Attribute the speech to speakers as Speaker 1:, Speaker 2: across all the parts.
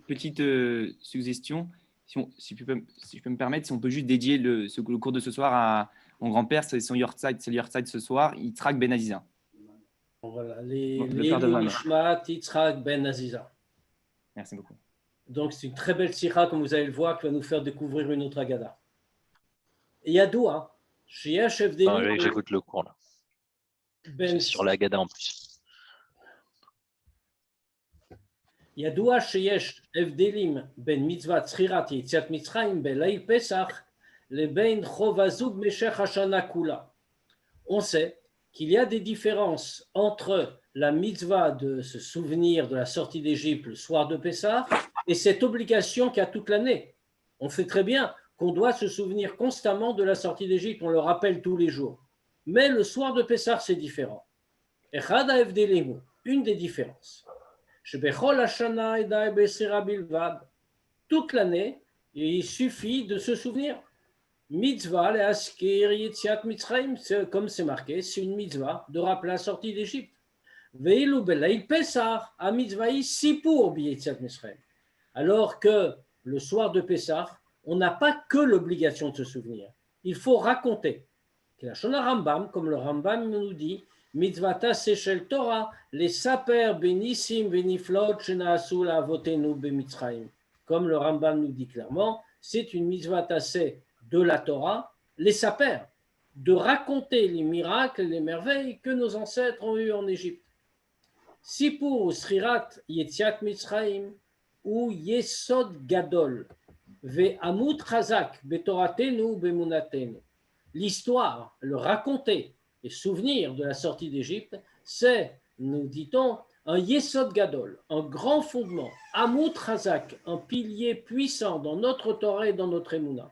Speaker 1: Petite suggestion, si je peux me permettre, si on peut juste dédier le cours de ce soir à mon grand-père, c'est son Yortzeit ce soir, Yitzhak Ben Aziza.
Speaker 2: Voilà,
Speaker 1: Le père de Van.
Speaker 2: Nishmat Yitzhak Ben Aziza.
Speaker 1: Merci beaucoup.
Speaker 2: Donc c'est une très belle sikha, comme vous allez le voir, qui va nous faire découvrir une autre Agada. Et Yadoua, chez HFD.
Speaker 3: J'écoute le cours là. C'est sur la Agada en plus.
Speaker 2: ידוע שיש הבדלים בין מצוות זכירת יציאת מצרים בליל פסח לבין חוב הזוג במשך השנה כולה. On sait qu'il y a des différences entre la mitzvah de se souvenir de la sortie d'Égypte le soir de Pessah et cette obligation qu'il y a toute l'année. On sait très bien qu'on doit se souvenir constamment de la sortie d'Égypte, on le rappelle tous les jours. Mais le soir de Pessah, c'est différent. Echad ha'evdelim, une des différences. Toute l'année, il suffit de se souvenir. Mitzvah le'askir yetziat Mitzrayim, comme c'est marqué, c'est une mitzvah de rappeler la sortie d'Égypte. Ve'ilu beleil Pesach, a mitzvah sipur b'yetziat Mitzrayim. Alors que le soir de Pessah, on n'a pas que l'obligation de se souvenir. Il faut raconter. La Shona Rambam, comme le Rambam nous dit, Mitzvata sechel Torah, les saper benissim beniflot shenaasu lavotenu bemitzrayim. Comme le Rambam nous dit clairement, c'est une mitzvah tassée de la Torah, les saper, de raconter les miracles, les merveilles que nos ancêtres ont eues en Égypte. Sipur srirat yetziat Mitzrayim ou yesod gadol ve amut chazak betoratenu bemunatenu. L'histoire, le raconter, les souvenirs de la sortie d'Égypte, c'est, nous dit-on, un Yesod Gadol, un grand fondement, Amut Chazak, un pilier puissant dans notre Torah et dans notre Emouna.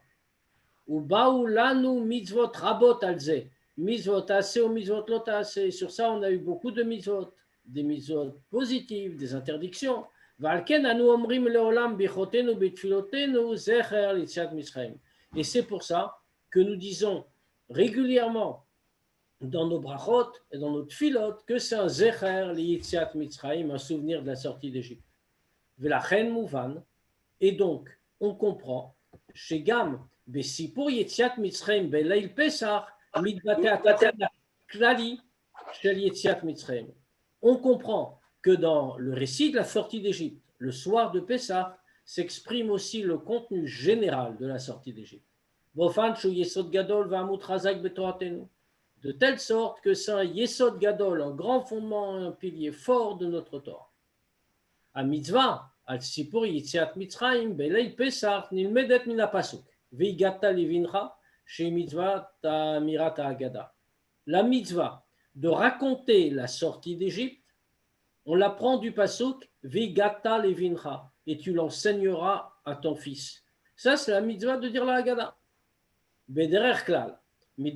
Speaker 2: Ou Baoulanu mitzvot rabot alze, mitzvot assez ou mitzvot lot assez. Sur ça, on a eu beaucoup de mitzvot, des mitzvot positives, des interdictions. Valken anu omrim leolam bichotenu bitfilotenu zecher litziat Mitzrayim. Et c'est pour ça que nous disons régulièrement dans nos brachot et dans notre filot que c'est un zecher liyitziat Mitzrayim, un souvenir de la sortie d'Égypte. Velachen mouvan, et donc on comprend chez Gam besipur yitziat Mitzrayim beleil Pesach mitbate ataten klali shel yitziat Mitzrayim. On comprend que dans le récit de la sortie d'Égypte, le soir de Pessah, s'exprime aussi le contenu général de la sortie d'Égypte. Bofan shu yesod gadol va'amut chazak betoratenu. De telle sorte que c'est un Yesod Gadol, un grand fondement, un pilier fort de notre Torah. A mitzvah, al sipur yitziat Mitzrayim, beleil Pesach, nilmedet min hapasuk, veigata levincha, chez mitzvah ta'amirat ha'agada. La mitzvah de raconter la sortie d'Égypte, on l'apprend du pasuk, veigata levincha, et tu l'enseigneras à ton fils. Ça, c'est la mitzvah de dire la Haggadah. Bederer klal. De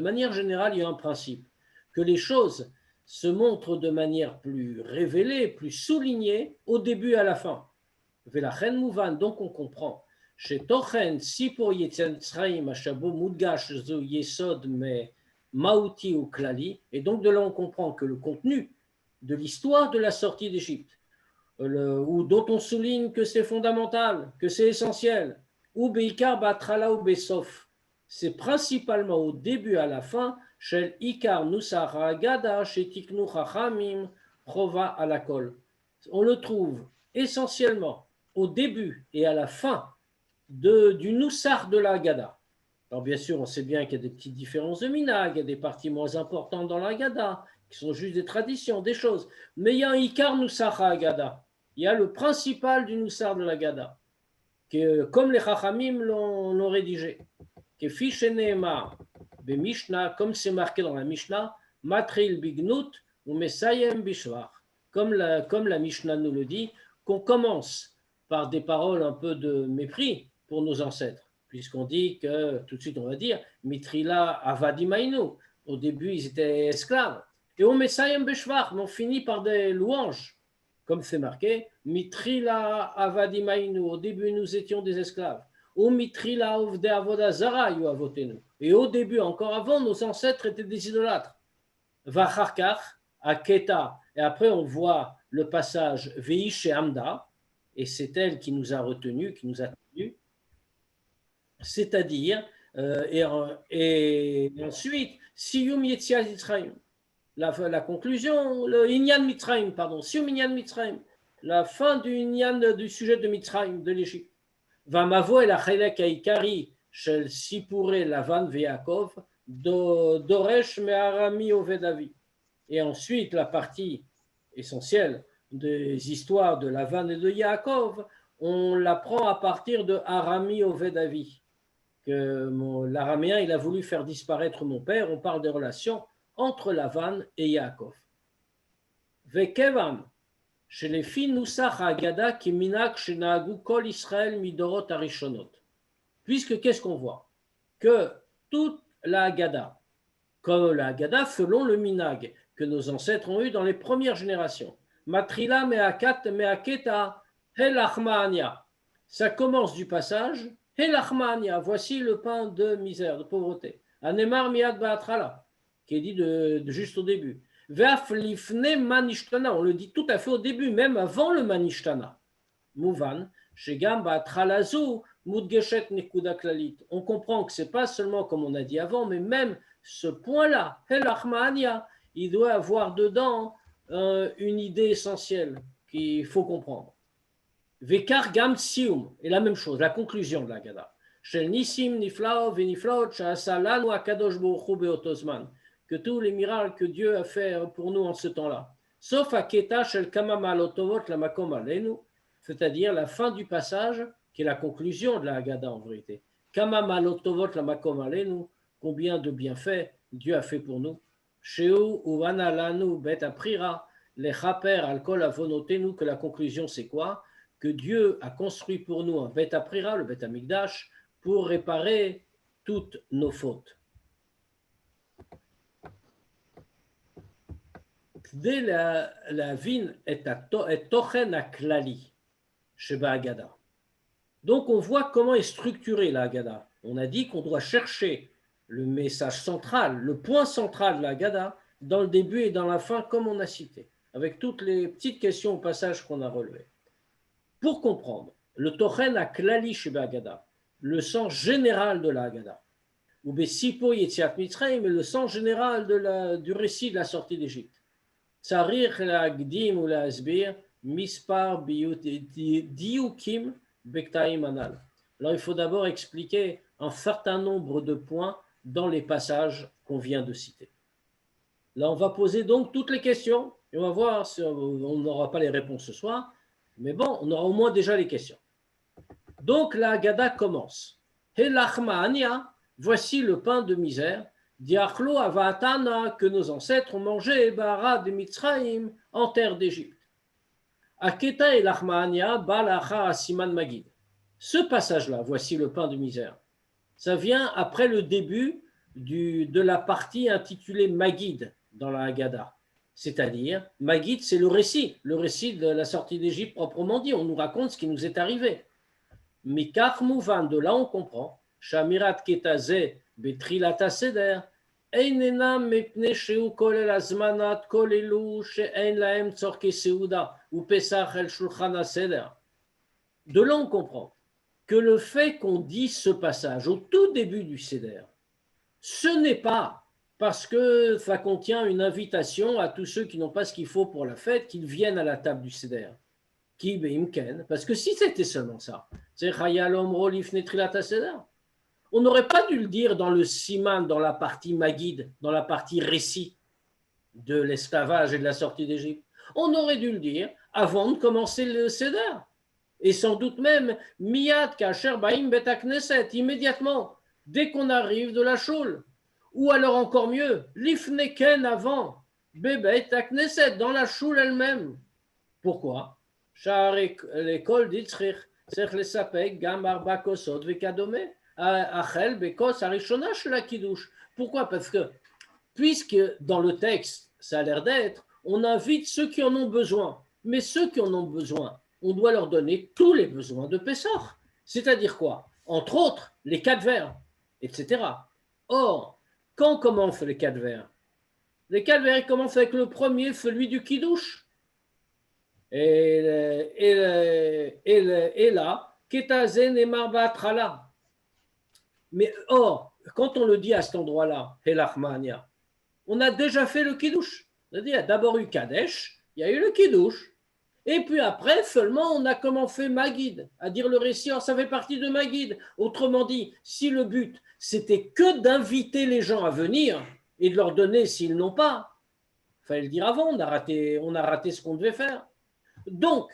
Speaker 2: manière générale, il y a un principe que les choses se montrent de manière plus révélée, plus soulignée au début et à la fin. Donc on comprend. Et donc de là on comprend que le contenu de l'histoire de la sortie d'Égypte, dont on souligne que c'est fondamental, que c'est essentiel, ou Beikar Batrala ou Besof, c'est principalement au début et à la fin, Shel Ikar Nusar Agada, chez Tiknu Chachamim, Prova Alakol. On le trouve essentiellement au début et à la fin du Nusar de la Haggadah. Alors bien sûr, on sait bien qu'il y a des petites différences de minag, il y a des parties moins importantes dans la Haggadah, qui sont juste des traditions, des choses. Mais il y a un Ikar Nusar Haggadah. Il y a le principal du Nusar de la Haggadah, comme les Chachamim l'ont rédigé. Comme c'est marqué dans la Mishnah, Matril Bignut ou Mesayem Bishvar. Comme la Mishnah nous le dit, qu'on commence par des paroles un peu de mépris pour nos ancêtres, puisqu'on dit que, tout de suite on va dire, Mitrila Avadimainu. Au début ils étaient esclaves. Et au Mesayem Bishvar, on finit par des louanges. Comme c'est marqué, Mitrila Avadimainu, au début nous étions des esclaves. Ou Mitrila Ovde Avoda Zara yu avotenu. Et au début, encore avant, nos ancêtres étaient des idolâtres. Vacharkar, Aketa, Et après, on voit le passage Veish et Amda, et c'est elle qui nous a retenus, qui nous a tenus. C'est-à-dire, et ensuite, Siyum Yetziat Mitzrayim, la conclusion, le Inyan Mitzrayim, pardon, Siyum Inyan Mitzrayim, la fin du Inyan du sujet de Mitzrayim, de l'Égypte. Vamavo el Achelek Haikari shel Sipure Lavan veYaakov Doresh me'arami Ovedavi. Et ensuite, la partie essentielle des histoires de Lavan et de Yaakov, on l'apprend à partir de Arami Ovedavi, que l'araméen, il a voulu faire disparaître mon père. On parle des relations entre Lavan et Yaakov. Vekevan, chez les filles Nusach Agada qui minak shenagu kol Israël midorot arishonot. Puisque qu'est-ce qu'on voit? Que toute la Haggadah, comme la Haggadah selon le minag que nos ancêtres ont eu dans les premières générations. Matrila meakat meaketa helachmaania. Ça commence du passage helachmaania. Voici le pain de misère, de pauvreté. Anemar miad baatrala, qui est dit de juste au début. Ve'af lifne manishtana. On le dit tout à fait au début, même avant le manishtana. Mouvan shegam baatralazu mudgeshet nekuda klalit. On comprend que c'est pas seulement comme on a dit avant, mais même ce point-là, helachmaania, il doit avoir dedans une idée essentielle qu'il faut comprendre. Vekar gam sium, et la même chose, la conclusion de la Haggadah. Shel nisim niflao veniflaot sha'asa lanu akadosh baruch hu beotozman, que tous les miracles que Dieu a fait pour nous en ce temps-là. Sauf aketa shel kama ma'alotovot la makom alenu, c'est-à-dire la fin du passage, qui est la conclusion de la Haggadah en vérité. Kama ma'alotovot la makom alenu, combien de bienfaits Dieu a fait pour nous. Sheu uvana lanu bet aprira les chaper al kol avonotenu, que la conclusion c'est quoi? Que Dieu a construit pour nous un bet aprira, le bet amigdash, pour réparer toutes nos fautes. Dès la vin est tochen aklali sheba Haggadah. Donc on voit comment est structurée la Haggadah. On a dit qu'on doit chercher le message central, le point central de la Haggadah, dans le début et dans la fin, comme on a cité, avec toutes les petites questions au passage qu'on a relevées. Pour comprendre le Tochen Aklali Sheba Haggadah, le sens général de la Haggadah, ou Besipo Yetziat Mitzrayim, le sens général du récit de la sortie d'Égypte. Tsarich Lagdim ou Asbir, Mispar Diukim Bektaim Anal. Alors il faut d'abord expliquer un certain nombre de points dans les passages qu'on vient de citer. Là, on va poser donc toutes les questions et on va voir si on n'aura pas les réponses ce soir, mais bon, on aura au moins déjà les questions. Donc, la Haggadah commence. Helachmaania, voici le pain de misère, diachlo avatana, que nos ancêtres ont mangé, bara de Mitzrayim, en terre d'Égypte. Aketa helachmaania, balacha asiman magid. Ce passage-là, voici le pain de misère, ça vient après le début de la partie intitulée Magid dans la Haggadah. C'est-à-dire, Magid, c'est le récit de la sortie d'Égypte proprement dit. On nous raconte ce qui nous est arrivé. Mikach Mouvan, de là on comprend, Shamirat Ketazeh Betrilata Seder, Einena Mepne Sheu Kolel Azmanat Kolelu She'en Laem Tzorke Seuda ou Pesach El Shulchan Seder. De là on comprend que le fait qu'on dise ce passage au tout début du Seder, ce n'est pas parce que ça contient une invitation à tous ceux qui n'ont pas ce qu'il faut pour la fête, qu'ils viennent à la table du Seder. Ki beimken, parce que si c'était seulement ça, c'est Chayalom Rolif Netrilata Seder. On n'aurait pas dû le dire dans le Siman, dans la partie Magid, dans la partie récit de l'esclavage et de la sortie d'Égypte. On aurait dû le dire avant de commencer le Seder. Et sans doute même, Miyad Kacher Baim Bet Knesset, immédiatement, dès qu'on arrive de la Choule. Ou alors encore mieux, Lifneken avant, Bebet Knesset, dans la Choule elle-même. Pourquoi? L'école d'Itzrich, Sech le Sapek, Gamar Bakosot, Vekadome, Achel, Bekos, Arishona, la Kiddush. Pourquoi? Parce que, puisque dans le texte, ça a l'air d'être, on invite ceux qui en ont besoin. Mais ceux qui en ont besoin, on doit leur donner tous les besoins de Pessah. C'est-à-dire quoi? Entre autres, les 4 vers, etc. Or, quand commencent les 4 vers? Lesquels commencent avec le premier, celui du Kiddush. Et là, Ketazen et Marbatrala. Mais or, quand on le dit à cet endroit-là, Helachmania, on a déjà fait le Kiddush. C'est-à-dire, il y a d'abord eu Kadesh, il y a eu le Kiddush. Et puis après, seulement, on a commencé Magid, à dire le récit, alors ça fait partie de Magid. Autrement dit, si le but, c'était que d'inviter les gens à venir et de leur donner s'ils n'ont pas, il fallait le dire avant, on a raté ce qu'on devait faire. Donc,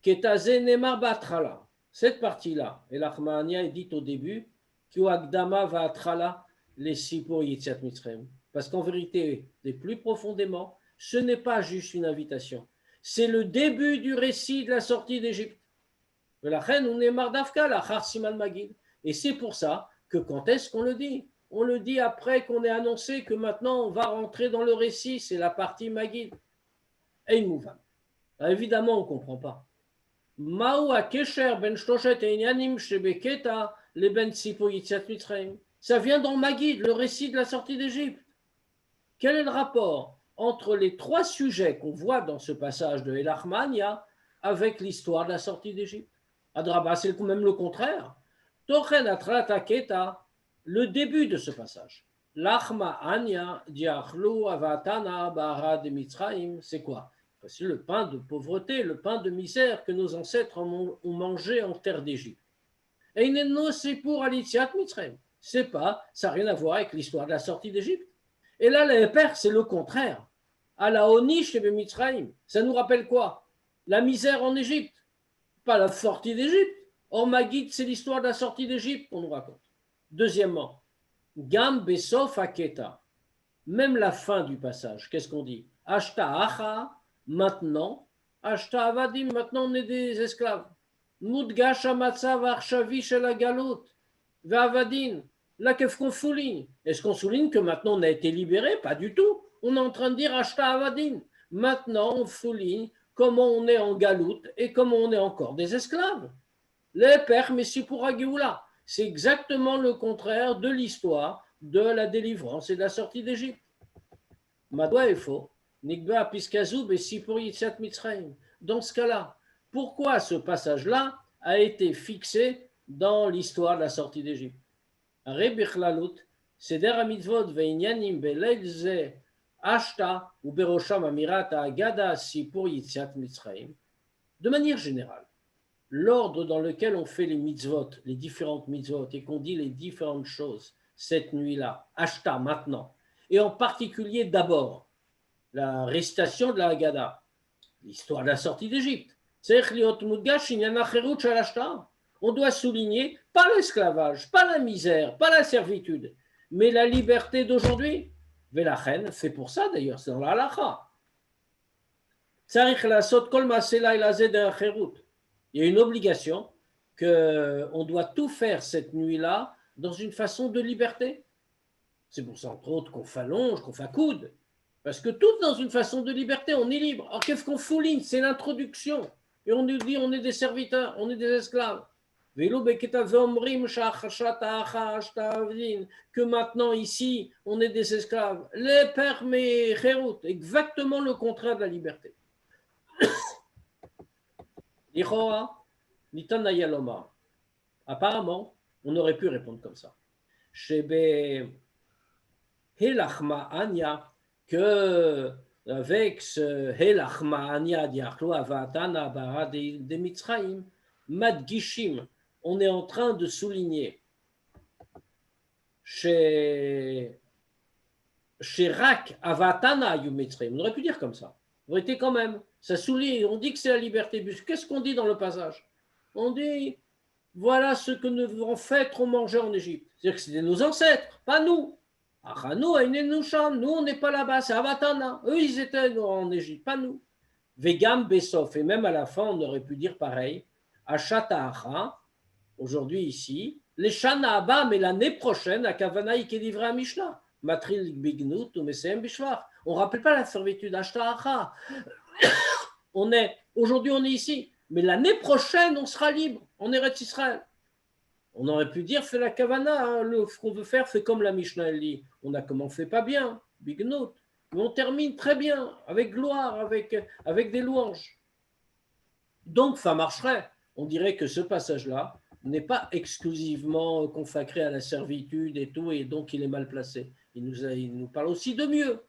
Speaker 2: Ketaze Nemar Batrala, cette partie-là, et l'Achmania est dite au début, Kioagdama va atrala les Sipur Yitziat Mitzrayim. Parce qu'en vérité, et plus profondément, ce n'est pas juste une invitation. C'est le début du récit de la sortie d'Égypte. La reine, on est mardafka, la char siman magid. Et c'est pour ça que quand est-ce qu'on le dit? On le dit après qu'on ait annoncé que maintenant on va rentrer dans le récit, c'est la partie magid. Et mouvan. Évidemment, on ne comprend pas. Ma'u akesher ben shloshet einyanim shebeketa le ben sipo yitziat mitzrayim. Ça vient dans Magid, le récit de la sortie d'Égypte. Quel est le rapport entre les trois sujets qu'on voit dans ce passage de Elachmania avec l'histoire de la sortie d'Égypte? Adraba, c'est même le contraire. Tochen atrata keta, le début de ce passage. Lachma anya diachlu avatana bara de Mitzrayim, c'est quoi? C'est le pain de pauvreté, le pain de misère que nos ancêtres ont mangé en terre d'Égypte. Et c'est pour Alitiat Mitzrayim. C'est pas, ça n'a rien à voir avec l'histoire de la sortie d'Égypte. Et là, le père, c'est le contraire. À la Onish et Mitzrayim, ça nous rappelle quoi? La misère en Égypte, pas la sortie d'Égypte. Or, Magid, c'est l'histoire de la sortie d'Égypte qu'on nous raconte. Deuxièmement, Gam Besof Aketa, même la fin du passage, qu'est-ce qu'on dit? Ashta Acha, maintenant, Ashta Avadim, maintenant on est des esclaves. Mudgash Amatsav Arshavi Shel Galot, Vavadin. Là, qu'est-ce qu'on souligne? Est-ce qu'on souligne que maintenant on a été libéré? Pas du tout. On est en train de dire Ashta Avadin. Maintenant, on souligne comment on est en galoute et comment on est encore des esclaves. Les pères, mais c'est pour Agioula. C'est exactement le contraire de l'histoire de la délivrance et de la sortie d'Égypte. Madoua est faux. Nikba Piskazou et Sipur Yitzhak Mitzrayim. Dans ce cas-là, pourquoi ce passage-là a été fixé dans l'histoire de la sortie d'Égypte? Rebichlalut, Seder HaMitzvot ve'inyanim beleil ze ashta ou berosham amirata agada Sipur Yitzhak Mitzrayim. De manière générale, l'ordre dans lequel on fait les mitzvot, les différentes mitzvot, et qu'on dit les différentes choses cette nuit-là, ashta, maintenant, et en particulier d'abord, la récitation de la Haggadah, l'histoire de la sortie d'Égypte. On doit souligner pas l'esclavage, pas la misère, pas la servitude, mais la liberté d'aujourd'hui. Velachen, c'est pour ça d'ailleurs, c'est dans la halacha. Il y a une obligation qu'on doit tout faire cette nuit-là dans une façon de liberté. C'est pour ça, entre autres, qu'on s'allonge, qu'on s'accoude. Parce que tout dans une façon de liberté, on est libre. Alors qu'est-ce qu'on souligne? C'est l'introduction. Et on nous dit on est des serviteurs, on est des esclaves. Que maintenant ici, on est des esclaves. Les permis, exactement le contraire de la liberté. Apparemment, on aurait pu répondre comme ça. Que avec ce Helachma'ania diachlo avatana bara de Mitzrayim, Madgishim, on est en train de souligner chez Rak avatana yu Mitzrayim. On aurait pu dire comme ça. On aurait été quand même. Ça souligne, on dit que c'est la liberté. Qu'est-ce qu'on dit dans le passage? On dit, voilà ce que nos ancêtres ont mangé en Égypte. C'est-à-dire que c'était nos ancêtres, pas nous. Nous, on n'est pas là-bas, c'est Avatana. Eux, ils étaient en Égypte, pas nous. Vegam Besof, et même à la fin, on aurait pu dire pareil. Achata'acha, aujourd'hui ici, les Shana Abba, mais l'année prochaine, à Kavanaï qui est livré à Mishnah. Matril Bignut ou Mesem Bishvar. On ne rappelle pas la servitude Achata'acha. Aujourd'hui, on est ici, mais l'année prochaine, on sera libre. On est Eretz Israël. On aurait pu dire, fais la kavana, hein, ce qu'on veut faire, fait comme la Mishnah elle dit. On a commencé pas bien, bignot. Mais on termine très bien, avec gloire, avec des louanges. Donc, ça marcherait. On dirait que ce passage-là n'est pas exclusivement consacré à la servitude et tout, et donc il est mal placé. Il nous parle aussi de mieux.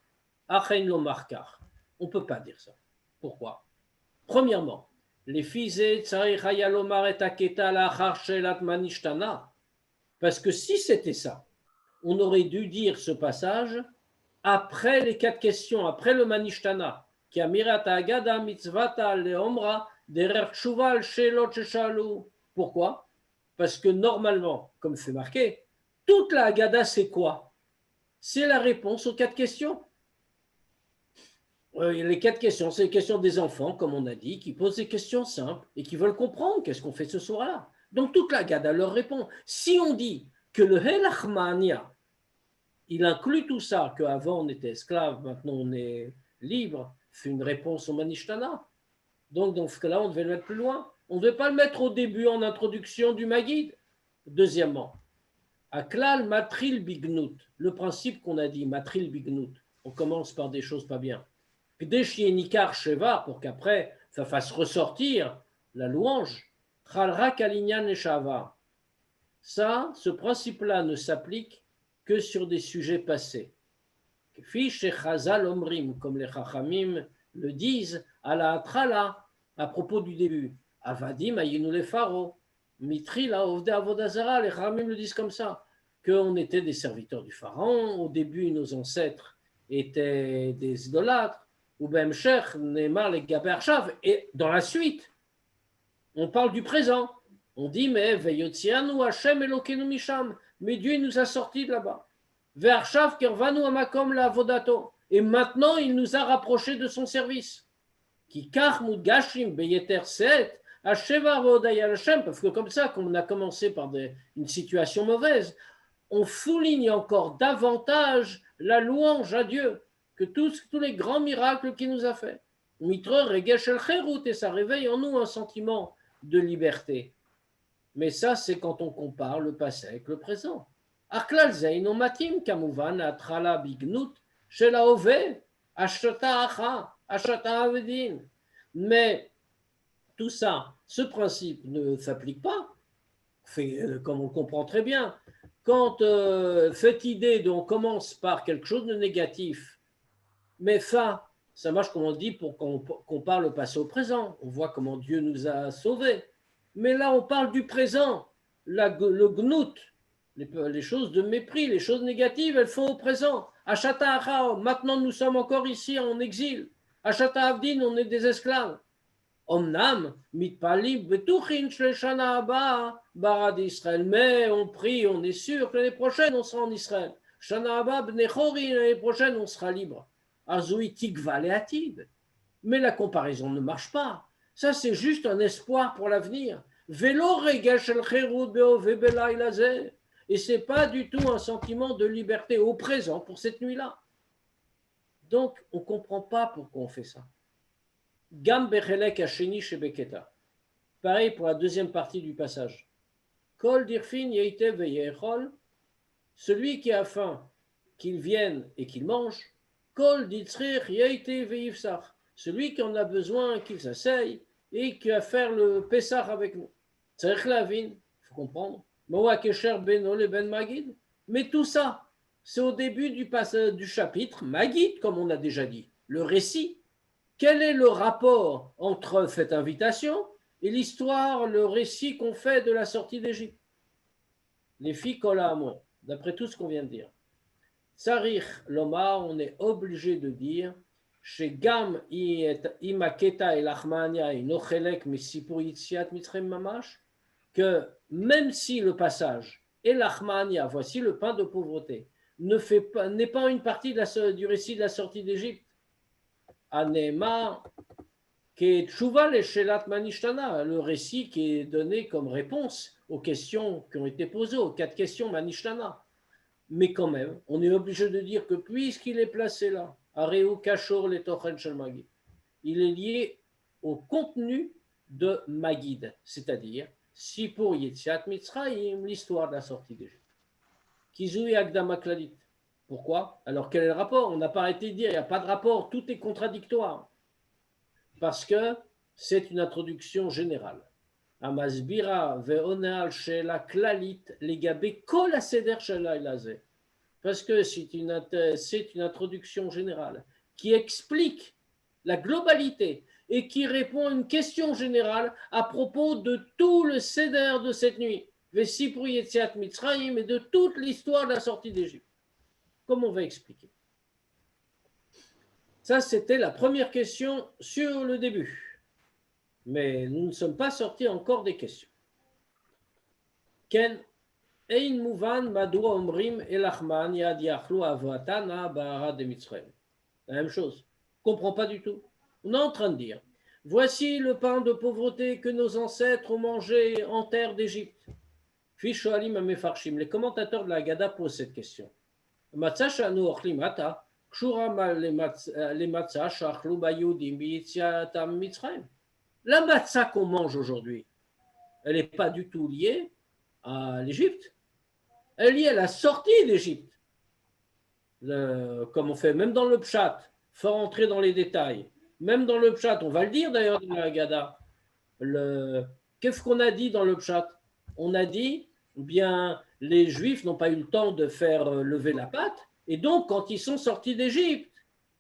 Speaker 2: Achen lo markar. On ne peut pas dire ça. Pourquoi? Premièrement, les fizé tsarich haya lomar et aketa lachar shelat manishtana. Parce que si c'était ça, on aurait dû dire ce passage après les 4 questions, après le manishtana, qui a mirata agada mitzvata leomra derer tshuval shelot sheshalu. Pourquoi? Parce que normalement, comme c'est marqué, toute la agada c'est quoi? C'est la réponse aux 4 questions. Les 4 questions, c'est les questions des enfants, comme on a dit, qui posent des questions simples et qui veulent comprendre qu'est-ce qu'on fait ce soir-là. Donc toute la Gada leur répond. Si on dit que le Helachmania, il inclut tout ça, qu'avant on était esclave, maintenant on est libre, c'est une réponse au Manishtana. Donc dans ce cas-là, on devait le mettre plus loin. On ne devait pas le mettre au début en introduction du Maguide. Deuxièmement, Aklal Matril Bignut, le principe qu'on a dit, Matril Bignut, on commence par des choses pas bien. Nikar Sheva, pour qu'après ça fasse ressortir la louange. Chalra Kalinyan et Shava. Ça, ce principe-là ne s'applique que sur des sujets passés. Fiche et Chazal Omrim, comme les Chachamim le disent, à la Atrala, à propos du début. Avadim Ayinu le Pharaon. Mitri la Ovde Avodazara, les Chachamim le disent comme ça, qu'on était des serviteurs du Pharaon. Au début, nos ancêtres étaient des idolâtres. Ou Bemcher, Neymar, les Gabé Arshav. Et dans la suite, on parle du présent. On dit, mais Veyotsianu Hashem Elokenu Misham. Mais Dieu nous a sortis de là-bas. Ve'arshav Kervanu Amakom la Vodato. Et maintenant, il nous a rapprochés de son service. Ki Kach Mudgashim Beyeter Set. Hasheva Vodaya Hashem. Parce que comme ça, comme on a commencé par une situation mauvaise, on souligne encore davantage la louange à Dieu que tous les grands miracles qu'il nous a fait. Mitre Regesh el Cherut, et ça réveille en nous un sentiment de liberté. Mais ça, c'est quand on compare le passé avec le présent. Aklal Zeino Matim, Kamuvan, Atrala Bignut, Shela Ove, Ashata Acha, Ashata Avedin. Mais tout ça, ce principe ne s'applique pas, comme on comprend très bien. Quand cette idée dont on commence par quelque chose de négatif, mais ça marche comme on dit pour qu'on parle au passé au présent. On voit comment Dieu nous a sauvés. Mais là, on parle du présent. Le gnout, les choses de mépris, les choses négatives, elles font au présent. Achata Achao, maintenant nous sommes encore ici en exil. Achata Avdin, on est des esclaves. Omnam, mitpalim, betuchin, shleshana haba, bara d'Israël. Mais on prie, on est sûr que l'année prochaine, on sera en Israël. Shana haba, bnechori, l'année prochaine, on sera libre. Azoui tikva leatid. Mais la comparaison ne marche pas. Ça, c'est juste un espoir pour l'avenir. Velo regesh el cherut beove belaylaze. Et ce n'est pas du tout un sentiment de liberté au présent pour cette nuit-là. Donc, on ne comprend pas pourquoi on fait ça. Gam bechelek hasheni shebeketa. Pareil pour la deuxième partie du passage. Kol dirfin yeite veyechol. Celui qui a faim, qu'il vienne et qu'il mange. Kol ditzrich yeite veifsach. Celui qui en a besoin, qu'il s'asseye et qui va faire le Pessah avec nous. Tzarich lavin, il faut comprendre. Moa kesher beno le ben Magid. Mais tout ça, c'est au début du chapitre Magid, comme on a déjà dit, le récit. Quel est le rapport entre cette invitation et l'histoire, le récit qu'on fait de la sortie d'Égypte? Les filles Kolamon, d'après tout ce qu'on vient de dire. Tsarich Lomar, on est obligé de dire chez Gam Imaketa et Lachmania et Nochelek Messipur Yitziat Mitzrayim Mamash, que même si le passage et l'Achmania, voici le pain de pauvreté, n'est pas une partie du récit de la sortie d'Égypte, Anema qui est Tshuva le Shelat Manishtana, le récit qui est donné comme réponse aux questions qui ont été posées, aux 4 questions Manishtana. Mais quand même, on est obligé de dire que puisqu'il est placé là, Areu Kashor le Tochen Shel Magid, il est lié au contenu de Magid, c'est-à-dire Sipur Yetziat Mitzrayim, l'histoire de la sortie d'Égypte. Kizui Agdama Klalit. Pourquoi? Alors quel est le rapport? On n'a pas arrêté de dire, il n'y a pas de rapport, tout est contradictoire. Parce que c'est une introduction générale. Amasbira ve'onal shela klalit legabe kol aseder shela ilazeh. Parce que c'est une introduction générale qui explique la globalité et qui répond à une question générale à propos de tout le seder de cette nuit, Vesipru Yetziat Mitzrayim, et de toute l'histoire de la sortie d'Égypte. Comme on va expliquer. Ça, c'était la première question sur le début. Mais nous ne sommes pas sortis encore des questions. Ken Ein Mouvan Madua Omrim Elachman Yad Yachlu Avatana Bahara de Mitzrayim. La même chose. On ne comprend pas du tout. On est en train de dire, voici le pain de pauvreté que nos ancêtres ont mangé en terre d'Égypte. Fishoalim Amefarshim. Les commentateurs de la Haggadah posent cette question. Matzah shanu ochlim ata, kshura le matzah shachlu bayudim biyitziatam Mitzrayim. La matzah qu'on mange aujourd'hui, elle n'est pas du tout liée à l'Égypte. Elle est liée à la sortie d'Égypte. Comme on fait même dans le Pshat, faut rentrer dans les détails. Même dans le Pshat, on va le dire d'ailleurs dans la Haggadah. Qu'est-ce qu'on a dit dans le Pshat? On a dit, bien, les Juifs n'ont pas eu le temps de faire lever la pâte, et donc quand ils sont sortis d'Égypte,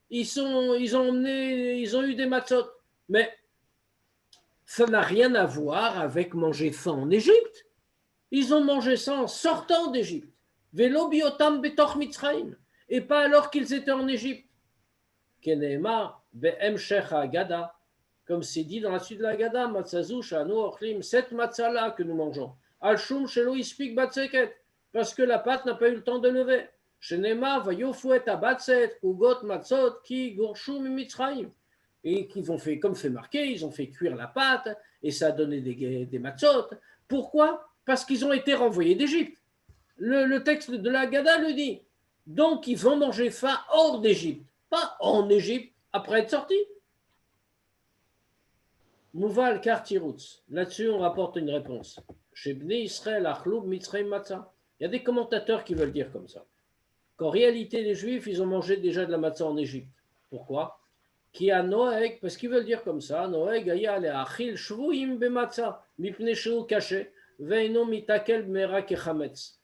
Speaker 2: ils ont eu des matzot. Mais ça n'a rien à voir avec manger ça en Égypte. Ils ont mangé ça en sortant d'Égypte. Velo biotam betoch Mitzrayim. Et pas alors qu'ils étaient en Égypte. Kenema be'emshech ha'agada. Comme c'est dit dans la suite de la Haggadah, matzazou shanu ochlim, cette matzah-là que nous mangeons. Al-shum shelo ispik batzeket. Parce que la pâte n'a pas eu le temps de lever. Shenema vayofu et abatzet, kugot matzot, ki gorshu Mitzrayim. Et qu'ils ont fait, comme c'est marqué, ils ont fait cuire la pâte, et ça a donné des matzot. Pourquoi? Parce qu'ils ont été renvoyés d'Égypte. Le texte de la Haggadah le dit. Donc, ils vont manger faim hors d'Égypte, pas en Égypte, après être sortis. Mouval Kartirutz. Là-dessus, on rapporte une réponse. Chez Bnei Israël, Achloub, Mitzrayim, Matzah. Il y a des commentateurs qui veulent dire comme ça. Qu'en réalité, les Juifs, ils ont mangé déjà de la matzah en Égypte. Pourquoi? Qui a Noeg, parce qu'ils veulent dire comme ça, Noeg, Aya, le Achil, Shvuim, Bematzah, Mipne Sheu, Kaché, Veino, Mitakel, Mera, Kechametz.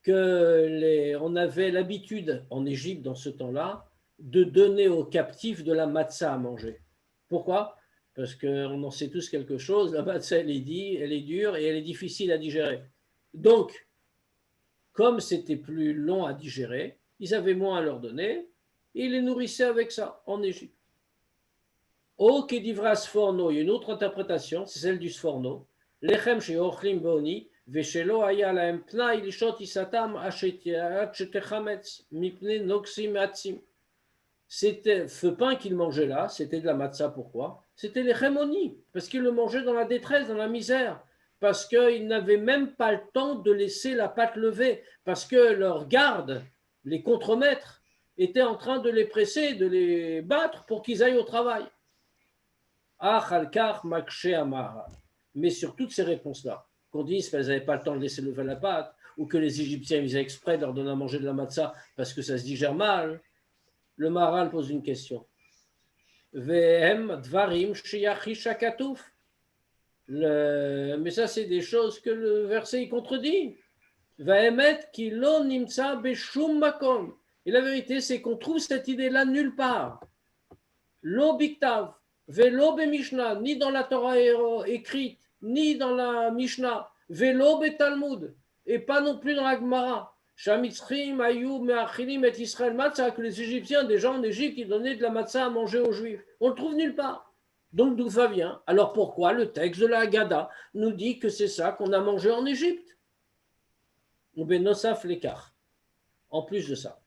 Speaker 2: On avait l'habitude en Égypte, dans ce temps-là, de donner aux captifs de la matzah à manger. Pourquoi? Parce qu'on en sait tous quelque chose, la matzah, elle est dure et elle est difficile à digérer. Donc, comme c'était plus long à digérer, ils avaient moins à leur donner, et ils les nourrissaient avec ça, en Égypte. Oh, Kedivra Sforno, il y a une autre interprétation, c'est celle du Sforno. Lechem chez Ochlim Boni, Veshelo aya lahem pnai lishot isatam achetechametz mipne noxim atzim. C'était ce pain qu'ils mangeaient là, c'était de la matzah. Pourquoi? C'était les chémonies, parce qu'ils le mangeaient dans la détresse, dans la misère, parce qu'ils n'avaient même pas le temps de laisser la pâte lever, parce que leurs gardes, les contremaîtres, étaient en train de les presser, de les battre pour qu'ils aillent au travail. Mais sur toutes ces réponses-là, qu'on dise qu'elles n'avaient pas le temps de laisser lever la pâte, ou que les Égyptiens faisaient exprès de leur donner à manger de la matzah parce que ça se digère mal, le Maharal pose une question. Mais ça, c'est des choses que le verset il contredit. Et la vérité, c'est qu'on trouve cette idée-là nulle part. Lo biktav, velo be Mishnah, ni dans la Torah écrite, ni dans la Mishnah, velo be Talmud, et pas non plus dans la Gemara. Shamitzrim, Ayoub, Meachilim et Israël Matzah, que les Égyptiens, des gens en Égypte, ils donnaient de la matzah à manger aux Juifs. On le trouve nulle part. Donc d'où ça vient? Alors pourquoi le texte de la Haggadah nous dit que c'est ça qu'on a mangé en Égypte? Ou benosaf lekar. En plus de ça.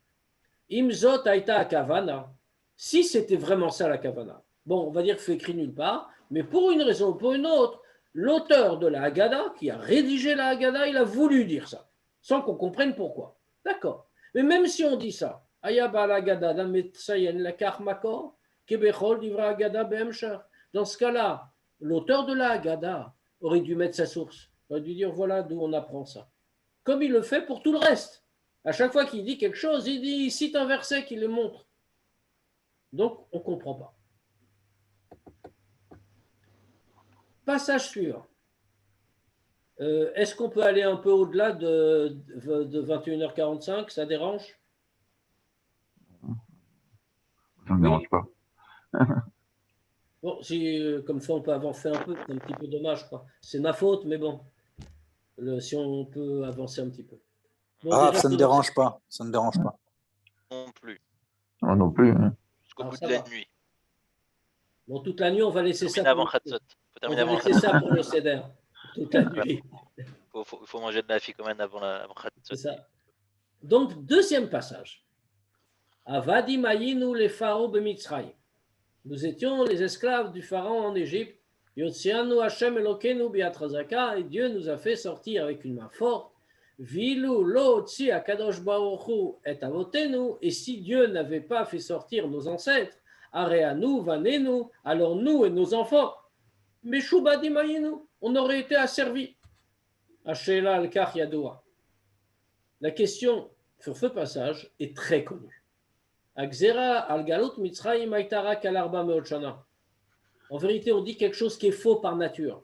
Speaker 2: Imzot aïta kavana. Si c'était vraiment ça la kavana, bon, on va dire que c'est écrit nulle part, mais pour une raison ou pour une autre, l'auteur de la Haggadah, qui a rédigé la Haggadah, il a voulu dire ça, sans qu'on comprenne pourquoi. D'accord. Mais même si on dit ça, Ayaba la Haggadah, la Metsayen, la Karmakor, Kebechol, Livra Haggadah, Behemshar. Dans ce cas-là, l'auteur de la Haggadah aurait dû mettre sa source. Il aurait dû dire voilà d'où on apprend ça. Comme il le fait pour tout le reste. À chaque fois qu'il dit quelque chose, il cite un verset qui le montre. Donc, on ne comprend pas. Passage suivant. Est-ce qu'on peut aller un peu au-delà de 21h45? Ça dérange?
Speaker 4: Ça ne me dérange pas.
Speaker 2: Bon, si, comme ça, on peut avancer un peu. C'est un petit peu dommage, quoi. C'est ma faute, mais bon. Si on peut avancer un petit peu. Bon,
Speaker 5: Ah,
Speaker 2: déjà,
Speaker 5: ça ne dérange pas. Ça ne dérange pas.
Speaker 3: Non plus.
Speaker 4: Moi non plus. Hein.
Speaker 3: Jusqu'au
Speaker 2: Alors,
Speaker 3: bout
Speaker 2: ça
Speaker 3: de la
Speaker 2: va.
Speaker 3: nuit.
Speaker 2: Bon, toute la nuit, on va laisser ça
Speaker 3: Terminer avant
Speaker 2: pour,
Speaker 3: Khatzot. Faut
Speaker 2: on
Speaker 3: terminer
Speaker 2: va
Speaker 3: avant
Speaker 2: laisser
Speaker 3: Khatzot.
Speaker 2: ça pour le CEDER. Toute la nuit.
Speaker 3: Il faut manger de la ficomène avant Khatzot.
Speaker 2: C'est ça. Donc, deuxième passage. Avadi Mayinu les pharaons b'Mitzrayim. Nous étions les esclaves du pharaon en Égypte. Yotzianu Hashem Elokeinu bi'atrazaka, et Dieu nous a fait sortir avec une main forte. Vilu lo otzi akadosh baruch hu et avotenu, et si Dieu n'avait pas fait sortir nos ancêtres, areanu vanenu, alors nous et nos enfants, meshubadi mayinu, on aurait été asservis. Ashela al-kach yadoua. La question sur ce passage est très connue. Agzera al-galut mitzrayim aitara kalarba meot shana. En vérité, on dit quelque chose qui est faux par nature.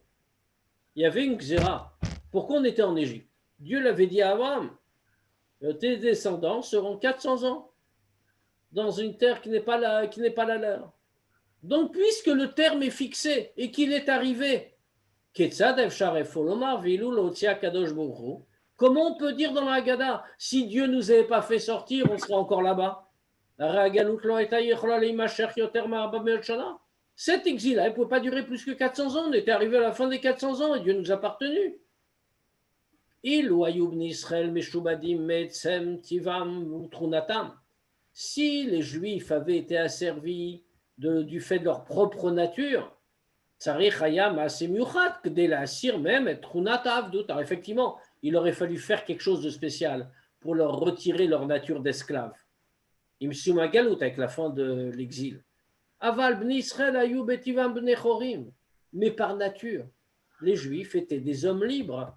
Speaker 2: Il y avait une xéra. Pourquoi on était en Égypte? Dieu l'avait dit à Abraham, tes descendants seront 400 ans dans une terre qui n'est pas la leur. Donc, puisque le terme est fixé et qu'il est arrivé, comment on peut dire dans la Haggadah, si Dieu ne nous avait pas fait sortir, on serait encore là-bas? Cet exil-là, il ne pouvait pas durer plus que 400 ans. On était arrivé à la fin des 400 ans et Dieu nous a partenus. Si les Juifs avaient été asservis du fait de leur propre nature, alors effectivement, il aurait fallu faire quelque chose de spécial pour leur retirer leur nature d'esclave. Avec la fin de l'exil. Mais par nature, les Juifs étaient des hommes libres.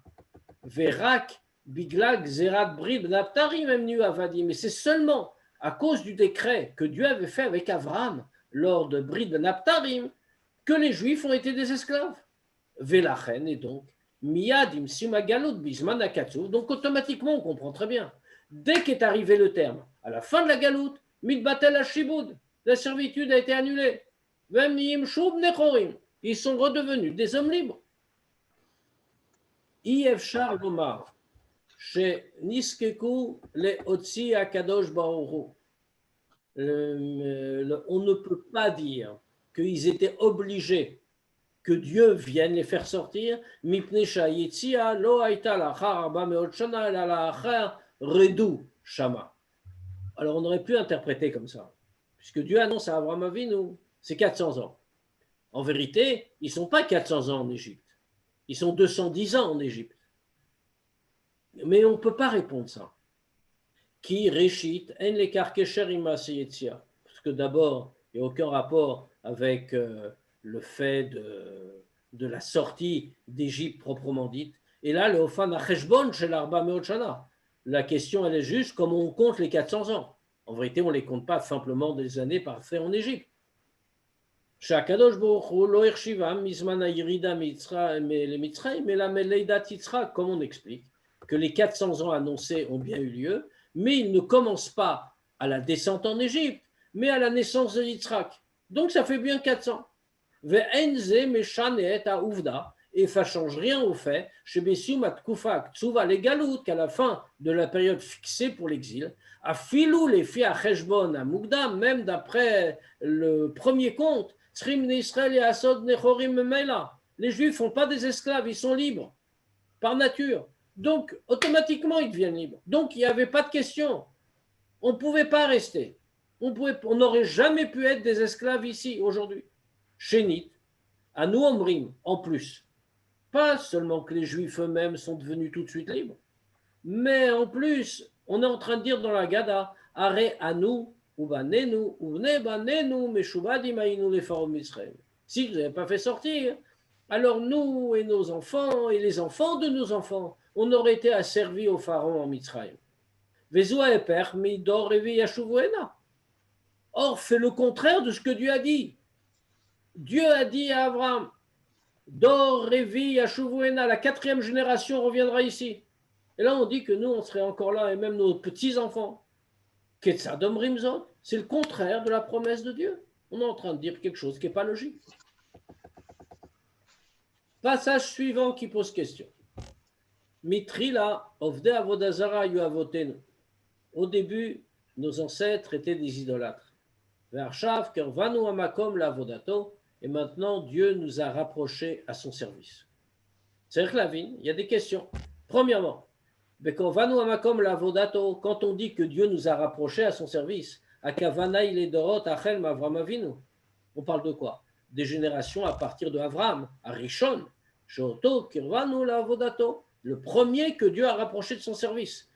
Speaker 2: Verak, Biglag, Zerat, Brid, Naptarim, Avadi. Mais c'est seulement à cause du décret que Dieu avait fait avec Abraham lors de Brid Naptarim que les Juifs ont été des esclaves. Velachen, et donc, Miyadim Simagalut Bisman Akatsou. Donc automatiquement, on comprend très bien. Dès qu'est arrivé le terme, à la fin de la galoute, Mitbatel Hashibud, la servitude a été annulée. Ils sont redevenus des hommes libres. Yefshar Lomar, chez Niskeku, les Otsi Akadosh Baoru. On ne peut pas dire qu'ils étaient obligés que Dieu vienne les faire sortir. Mipnesha Yitzia, Lo Aita Lachar, Arba Meot Shana, Lachar, Redu Shama. Alors on aurait pu interpréter comme ça, puisque Dieu annonce à Abraham Avinu, c'est 400 ans. En vérité, ils ne sont pas 400 ans en Égypte. Ils sont 210 ans en Égypte. Mais on ne peut pas répondre ça. Qui réchit en l'écart kesher imasietia. Parce que d'abord, il n'y a aucun rapport avec le fait de la sortie d'Égypte proprement dite. Et là, le Ofan Acheshbon chez l'Arba Meotchana. La question, elle est juste comment on compte les 400 ans. En vérité, on ne les compte pas simplement des années passées en Égypte. Shakadosh Baruch Hu lo irshivam mizman ha'yirida mitzrayim mais la meleidat Yitzhak, comme on explique, que les 400 ans annoncés ont bien eu lieu, mais ils ne commencent pas à la descente en Égypte, mais à la naissance de Yitzhak. Donc ça fait bien 400. Ve'enze meshanet ha'uvda, et ça ne change rien au fait, chez Bessium Atkufak Tsuva les Galout, qu'à la fin de la période fixée pour l'exil, à Filou les filles à Cheshbon, à Mugdam, même d'après le premier compte, les Juifs ne font pas des esclaves, ils sont libres, par nature. Donc, automatiquement, ils deviennent libres. Donc, il n'y avait pas de question. On ne pouvait pas rester. On n'aurait jamais pu être des esclaves ici, aujourd'hui. Chénit, à nous Omrim, en plus. Pas seulement que les Juifs eux-mêmes sont devenus tout de suite libres, mais en plus, on est en train de dire dans la Gada, Are à nous, si vous n'avez pas fait sortir, alors nous et nos enfants de nos enfants, on aurait été asservis au pharaon en Mitzrayim. Vezua eper midor revi yashuvuena. Or, fais le contraire de ce que Dieu a dit. Dieu a dit à Abraham, Dor revi yashuvuena, la 4e génération reviendra ici. Et là, on dit que nous, on serait encore là, et même nos petits-enfants. Ketsadom rimzot, c'est le contraire de la promesse de Dieu. On est en train de dire quelque chose qui n'est pas logique. Passage suivant qui pose question. Mitrila, ovde avodazara yuavotenu. Au début, nos ancêtres étaient des idolâtres. Ve'arshav kervanu amakom lavodato. Et maintenant, Dieu nous a rapprochés à son service. C'est-à-dire que la vigne, il y a des questions. Premièrement, quand on dit que Dieu nous a rapprochés à son service, on parle de quoi? Des générations à partir de Avraham, à Rishon, le premier que Dieu a rapproché de son service.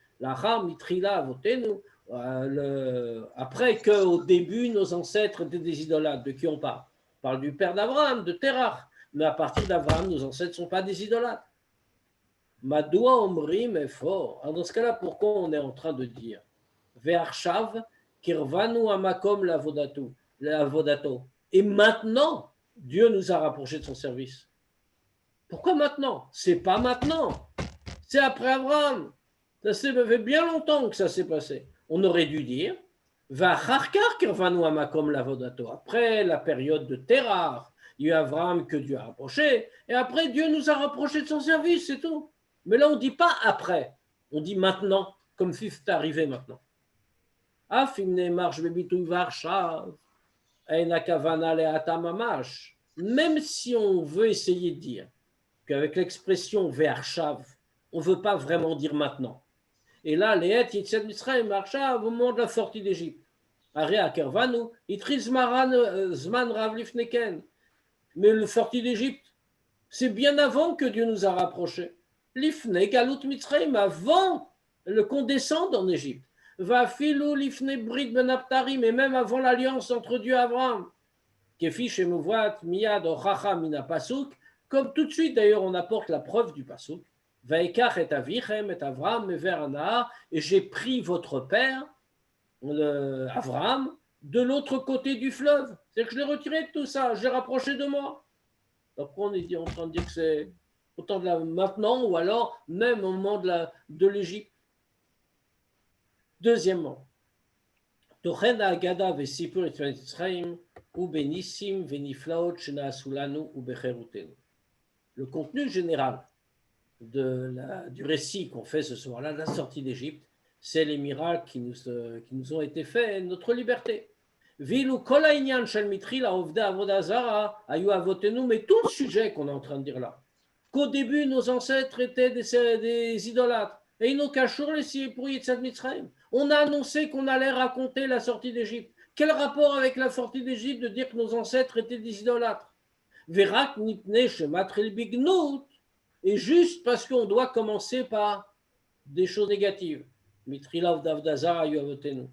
Speaker 2: Après qu'au début, nos ancêtres étaient des idolâtres, de qui on parle? On parle du père d'Abraham, de Terach. Mais à partir d'Abraham, nos ancêtres ne sont pas des idolâtres. Madoua omrim est fort. Alors dans ce cas-là, pourquoi on est en train de dire Ve'arshav kirvanu amakom lavodato. Et maintenant, Dieu nous a rapprochés de son service. Pourquoi maintenant? C'est pas maintenant. C'est après Abraham. Ça fait bien longtemps que ça s'est passé. On aurait dû dire Ve'acharkar kirvanu amakom lavodato. Après la période de Terah, il y a eu Abraham que Dieu a rapproché, et après Dieu nous a rapprochés de son service, c'est tout. Mais là, on ne dit pas après, on dit maintenant, comme si c'était arrivé maintenant. Même si on veut essayer de dire qu'avec l'expression Ve'arshav, on ne veut pas vraiment dire maintenant. Et là, les Et Yitzhak Mitzrayim Arshav au moment de la sortie d'Égypte. Area Kervanu, Itriz Zman Rav Lifneken. Mais le sortie d'Égypte, c'est bien avant que Dieu nous a rapprochés. Lifne Galut Mitzrayim, avant qu'on descende en Égypte. Va filou lifne Brit Ben Abtarim, et même avant l'alliance entre Dieu et Abraham. Kefi Shemuvat Miyad Ochacha Mina Pasuk, comme tout de suite d'ailleurs on apporte la preuve du Pasuk. Vaikach et Avichem et Avraham et Verana, et j'ai pris votre père, Avraham, de l'autre côté du fleuve. C'est que je l'ai retiré de tout ça, je l'ai rapproché de moi. Donc on est en train de dire que c'est autant de la maintenant ou alors même au moment de l'Égypte. Deuxièmement, Tochena Agada Vesipur et Mitzrayim ou Benissim Veniflaot Shenasulanu ou Becherutenu. Le contenu général du récit qu'on fait ce soir-là, de la sortie d'Égypte, c'est les miracles qui nous ont été faits, notre liberté. Vilu kolainyan shel mitri la ovda avodazara ayu avotenu, mais tout le sujet qu'on est en train de dire là, qu'au début nos ancêtres étaient des idolâtres, et ils n'ont qu'à les pour Yitzhak Mitzrayim. On a annoncé qu'on allait raconter la sortie d'Égypte. Quel rapport avec la sortie d'Égypte de dire que nos ancêtres étaient des idolâtres? Verak nipne shematril bignut, et juste parce qu'on doit commencer par des choses négatives. Mitri la avdazara ayu avotenu.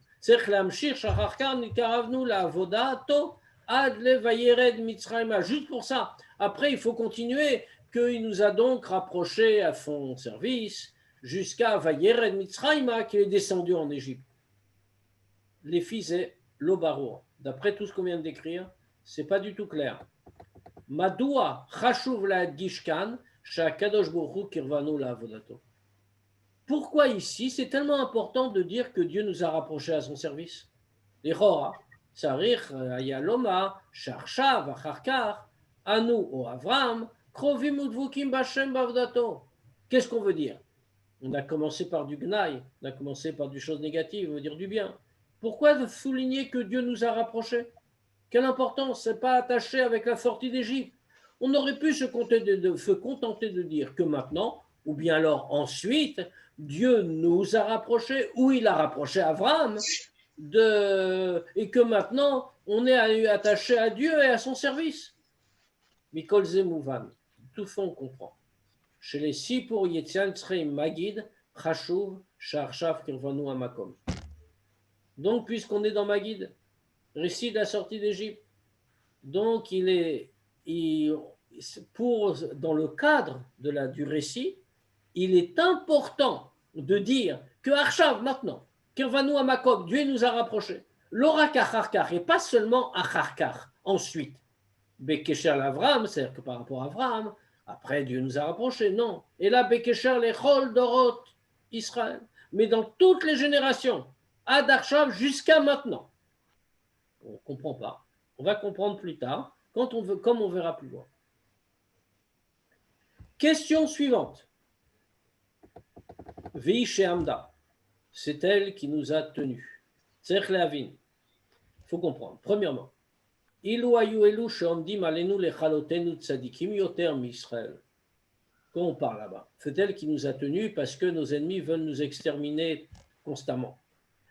Speaker 2: Juste pour ça. Après, il faut continuer qu'il nous a donc rapprochés à son service jusqu'à Vayered Mitzrayma qui est descendu en Égypte. Les fils et l'Obarour. D'après tout ce qu'on vient de décrire, c'est pas du tout clair. Madoua chashuv la gishkan shakadosh boru kirvanu la avodato. Pourquoi ici, c'est tellement important de dire que Dieu nous a rapprochés à son service? Les Chora, Sarich, Ayaloma, Sharshav, Acharkar, Anu, ou Avram, Krovim, Udvukim, Bashem, Bavdato. Qu'est-ce qu'on veut dire? On a commencé par du Gnaï, on a commencé par des choses négatives, on veut dire du bien. Pourquoi souligner que Dieu nous a rapprochés? Quelle importance? Ce n'est pas attaché avec la sortie d'Égypte. On aurait pu se contenter de dire que maintenant, ou bien alors ensuite, Dieu nous a rapprochés, ou il a rapproché Abraham, et que maintenant, on est attaché à Dieu et à son service. Mikol Zemouvan, tout fond on comprend. Chez les Sipur Yetzian Tzreim Magid, Chashuv, Sharshav Kirvanu Amakom. Donc, puisqu'on est dans Magid, récit de la sortie d'Égypte, donc dans le cadre du récit, il est important de dire que Arshav, maintenant, Kirvanu Amakom, Dieu nous a rapprochés. L'orak acharkar, et pas seulement acharkar, ensuite. Bekesher l'Avram, c'est-à-dire que par rapport à Avram, après Dieu nous a rapprochés, non. Et là, Bekesher l'Echol Dorot Israël, mais dans toutes les générations, Ad Arshav jusqu'à maintenant. On ne comprend pas. On va comprendre plus tard, quand on veut, comme on verra plus loin. Question suivante. Veishe Amda, c'est elle qui nous a tenus. Tzech Lehavin, il faut comprendre. Premièrement, Ilu ayu elu sheomdim alenu lechalotenu tzadikim yoter mi-Israël. Quand on parle là-bas, c'est elle qui nous a tenus parce que nos ennemis veulent nous exterminer constamment.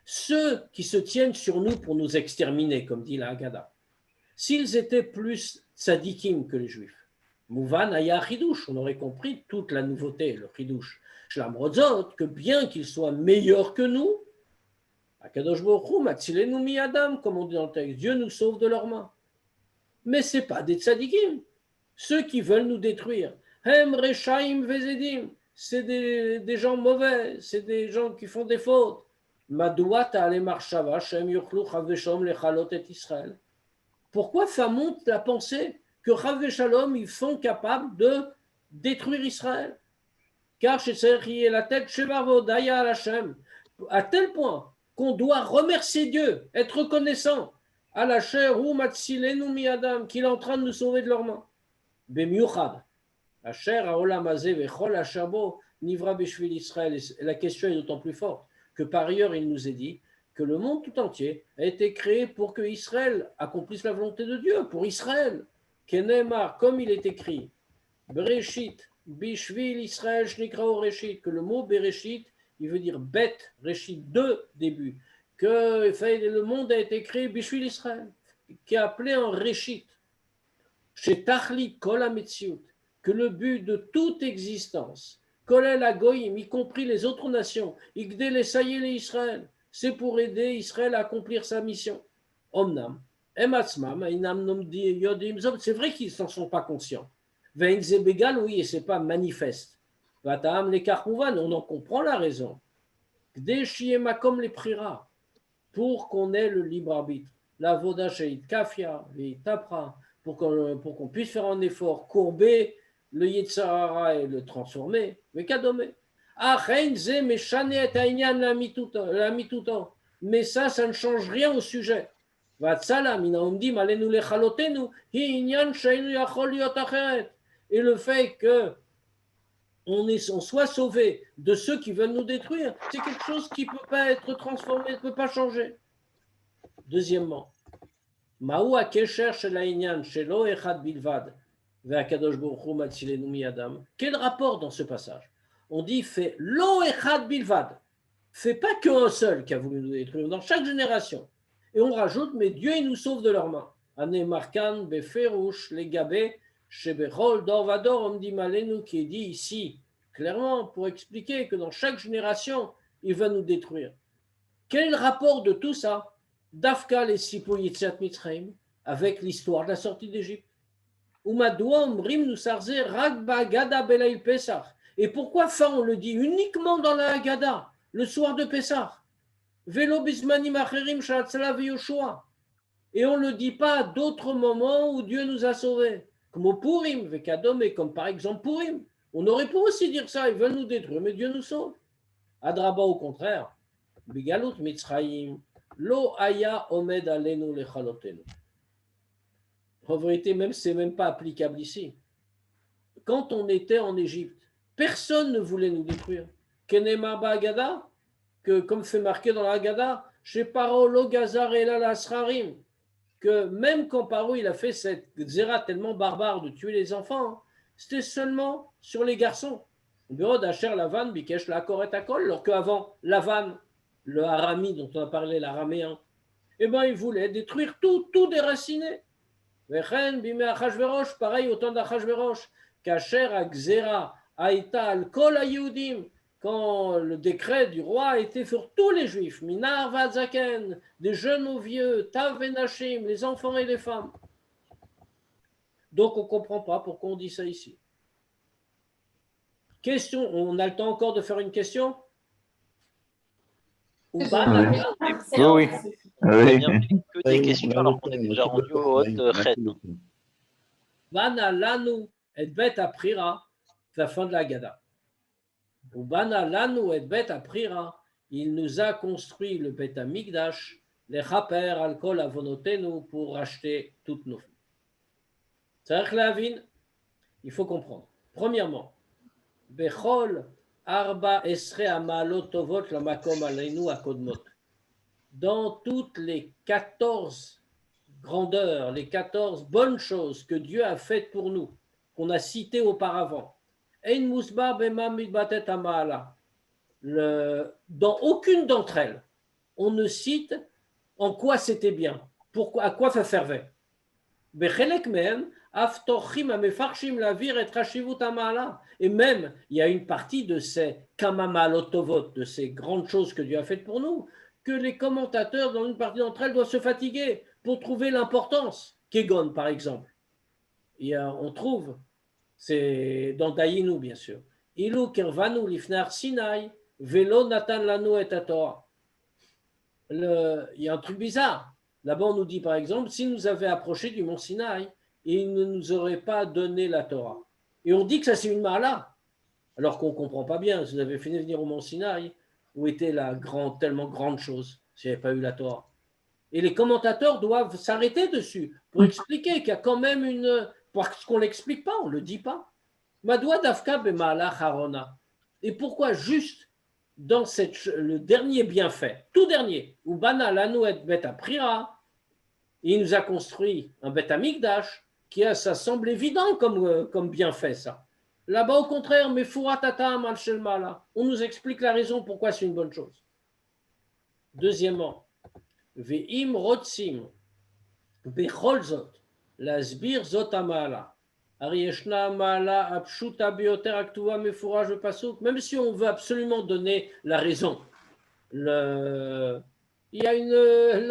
Speaker 2: Ceux qui se tiennent sur nous pour nous exterminer, comme dit la Haggadah, s'ils étaient plus tzadikim que les Juifs, Mouvan aya chidouche, on aurait compris toute la nouveauté, le chidouche. Shlam rodzot, que bien qu'ils soient meilleurs que nous, Akadosh Baruch Hu matzilenu mi-adam, comme on dit dans le texte, Dieu nous sauve de leurs mains. Mais ce n'est pas des tzadikim, ceux qui veulent nous détruire. Hem rechaim vezedim, c'est des gens mauvais, c'est des gens qui font des fautes. Madouat ale marshava shem yuchlu chaveshom lechalot et Israël. Pourquoi ça monte la pensée que Chav Shalom ils sont capables de détruire Israël? Car chez la tête Shevavodaya Hashem, à tel point qu'on doit remercier Dieu, être reconnaissant à la chair ou Matsilenu mi-adam, qu'il est en train de nous sauver de leurs mains. Bemiuchad, la chair à Olamazé vechol Hashabo nivra beshvil Israël. Et la question est d'autant plus forte que par ailleurs il nous est dit que le monde tout entier a été créé pour que Israël accomplisse la volonté de Dieu, pour Israël. Kenemar, comme il est écrit, Bereshit, Bishvil Israël Shnikrao Reshit, que le mot Bereshit, il veut dire bête, Reshit, deux débuts, que le monde a été créé Bishvil Israël, qui est appelé en Reshit, chez Tachlit Kol HaMetziut, que le but de toute existence, Kolel HaGoyim, y compris les autres nations, Igdel Esayel et Israël, c'est pour aider Israël à accomplir sa mission. Omnam, Ematzmam, Ainam Nomdi Yodim Zom, c'est vrai qu'ils n'en sont pas conscients. Veinzebegal, oui, et ce n'est pas manifeste. Vatam les Karmouvan, on en comprend la raison. Gdeshiemakom les priera, pour qu'on ait le libre arbitre. La Voda Sheit Kafia, Tapra, pour qu'on puisse faire un effort, courber le Yetzarara et le transformer. Mais Kadome. Mais ça ne change rien au sujet. Et le fait qu'on soit sauvé de ceux qui veulent nous détruire, c'est quelque chose qui ne peut pas être transformé, ne peut pas changer. Deuxièmement, quel rapport dans ce passage? On dit fait lo echad bilvad, fait pas qu'un seul qui a voulu nous détruire, dans chaque génération. Et on rajoute, mais Dieu il nous sauve de leurs mains. Ane markan beferush legabé shebechol dorvador omdim alenu, qui est dit ici clairement pour expliquer que dans chaque génération il va nous détruire. Quel est le rapport de tout ça? Dafka les sipo yitziat mitzrayim, avec l'histoire de la sortie d'Égypte. Umadoua omrim nous sarze ragba gada belail pesach. Et pourquoi ça on le dit uniquement dans la Haggadah, le soir de Pessah? Velo bismanim acherim shalatzala veyoshua. Et on ne le dit pas à d'autres moments où Dieu nous a sauvés, comme au Purim, vekadome, comme par exemple Purim. On aurait pu aussi dire ça, ils veulent nous détruire, mais Dieu nous sauve. Adraba au contraire, bigalut mitzrayim, lo aya omed alenu lechalotenu. En vérité, même c'est même pas applicable ici. Quand on était en Égypte, personne ne voulait nous détruire. Kenema Haggadah, que comme c'est marqué dans la Haggadah, chez Paro lo gazar elal asrarim, que même quand Paro il a fait cette zéra tellement barbare de tuer les enfants, c'était seulement sur les garçons. Bureau d'Acher Lavan bikesh la koret akol, alors qu'avant Lavan, le harami dont on a parlé, l'araméen, eh ben il voulait détruire tout déraciner. Vechen bime Achashverosh, pareil au temps d'Achashverosh, Kacher Agzera Aïta al-Kol ha-Yehudim, quand le décret du roi était sur tous les juifs, Minar Vadzaken, des jeunes aux vieux, Tav Venachim, les enfants et les femmes. Donc on ne comprend pas pourquoi on dit ça ici. Question, on a le temps encore de faire une question? Ou Bana,
Speaker 4: Oui, oui. Oui.
Speaker 3: Bien que des questions alors qu'on est déjà rendu au haut Chet.
Speaker 2: Bana Lanu et Bet Aprira, c'est la fin de la Gada. Ou Bana Lanu et Bet Aprira, il nous a construit le Bet Amigdash, les Chaper, Alcool, Avonotenu, pour racheter toutes nos filles. C'est-à-dire que la vine, il faut comprendre. Premièrement, Bechol Arba Esre Amalot Tovot la Makom Aleinu Akodmot. Dans toutes les 14 grandeurs, les 14 bonnes choses que Dieu a faites pour nous, qu'on a citées auparavant, Ein Musba Bema Midbatet Amala. Dans aucune d'entre elles, on ne cite en quoi c'était bien, pourquoi, à quoi ça servait. Et même, il y a une partie de ces kamamalotovot, de ces grandes choses que Dieu a faites pour nous, que les commentateurs, dans une partie d'entre elles, doivent se fatiguer pour trouver l'importance. Kegon, par exemple. On trouve, c'est dans Dayinu, bien sûr. Ilu kirvanu lifnar Sinai, velo natan lanu et Torah. Il y a un truc bizarre. Là-bas, on nous dit, par exemple, s'il nous avait approché du mont Sinaï, il ne nous aurait pas donné la Torah. Et on dit que ça, c'est une mala. Alors qu'on ne comprend pas bien. Si vous avez fait venir au mont Sinaï, où était la tellement grande chose, s'il n'y avait pas eu la Torah. Et les commentateurs doivent s'arrêter dessus pour expliquer qu'il y a quand même parce qu'on ne l'explique pas, on ne le dit pas. Madoua dafka bemala harona. Et pourquoi juste dans le dernier bienfait, tout dernier, où Bana Lanu et Bet Aprira, il nous a construit un Bet Amigdash, ça semble évident comme bienfait, ça. Là-bas, au contraire, mais Furatatam al-Shelmala, on nous explique la raison pourquoi c'est une bonne chose. Deuxièmement, Ve'im Rotsim, Bechol Zot, Lasbir Zot Amala. Même si on veut absolument donner la raison, la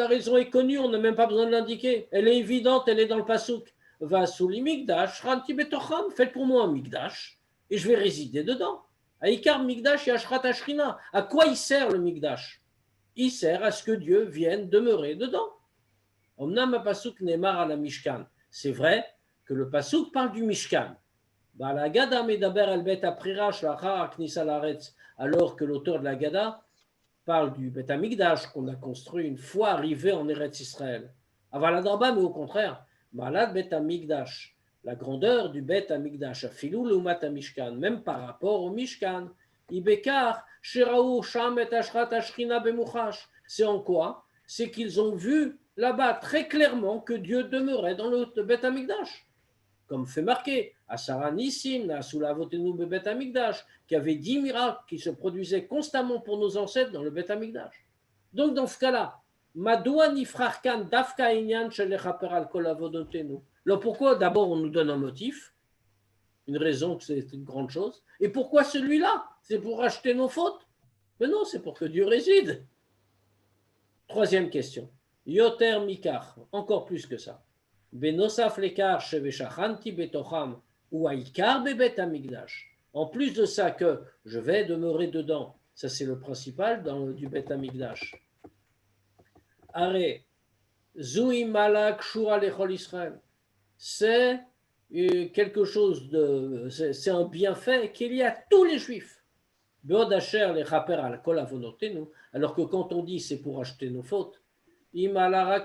Speaker 2: raison est connue, on n'a même pas besoin de l'indiquer. Elle est évidente, elle est dans le pasouk. Va sous l'imigdash, faites pour moi un migdash et je vais résider dedans. Aïkar migdash et ashrat ashrina. À quoi il sert le migdash? Il sert à ce que Dieu vienne demeurer dedans. Omnam pasouk nemar à la mishkan. C'est vrai que le pasouk parle du Mishkan. Alors que l'auteur de la Gada parle du Bet Amigdash qu'on a construit une fois arrivé en Eretz Israël. Avaladarba, mais au contraire, Malad Bet Amigdash, la grandeur du Bet Amigdash, Afilou Lumat Mishkan, même par rapport au Mishkan, Ibekar, Sheraou, Sham et Ashrat Ashrina Bemuchash. C'est en quoi? C'est qu'ils ont vu là-bas très clairement que Dieu demeurait dans le Bet Amigdash. Comme fait marquer, Asara Nissim, Asulavotenu Bebet Amigdash, qui avait 10 miracles qui se produisaient constamment pour nos ancêtres dans le Bet Amigdash. Donc, dans ce cas-là, Madoua Nifrarkan Dafka Inyan Shelechaper al Kol Avodotenu. Alors, pourquoi d'abord on nous donne un motif, une raison que c'est une grande chose, et pourquoi celui-là? C'est pour racheter nos fautes? Mais non, c'est pour que Dieu réside. Troisième question. Yoter Mikar, encore plus que ça. Benosaf lekar sheveshachanti betocham ou aikar bebet amigdash. En plus de ça que je vais demeurer dedans, ça c'est le principal du Bet Amigdash. Are zui malak shura lechol Israël. C'est quelque chose c'est un bienfait qu'il y a à tous les Juifs. Beod asher lechaper al kol avonotenu. Alors que quand on dit c'est pour acheter nos fautes. Ça,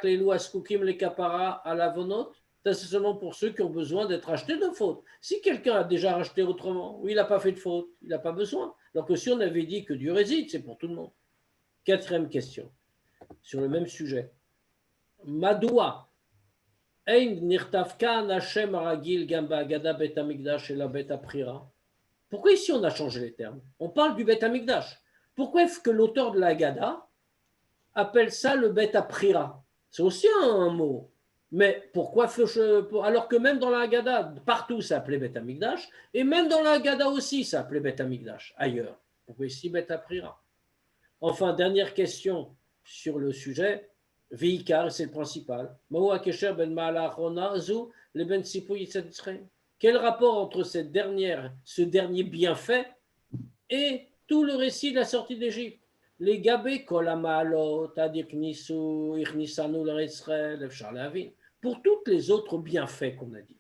Speaker 2: c'est seulement pour ceux qui ont besoin d'être achetés de faute. Si quelqu'un a déjà racheté autrement, ou il n'a pas fait de faute, il n'a pas besoin. Alors que si on avait dit que Dieu réside, c'est pour tout le monde. Quatrième question, sur le même sujet. Madoua, ein nirtavkan Hashem aragil gamba agada bet amigdash et la bet aprira. Pourquoi ici on a changé les termes? On parle du bet amigdash. Pourquoi est-ce que l'auteur de la Gada appelle ça le Bet Aprira? C'est aussi un mot. Mais pourquoi alors que même dans la Haggadah, partout ça s'appelait Bet Amigdash, et même dans la Haggadah aussi ça s'appelait Bet Amigdash, ailleurs. Pourquoi ici Bet Aprira? Enfin, dernière question sur le sujet, Veikar, c'est le principal. Quel rapport entre ce dernier bienfait et tout le récit de la sortie d'Égypte? les gabé kol hamaalot, adiknisu, ichnisanu l'Israël, efshar lehavin, pour toutes les autres bienfaits qu'on a dit.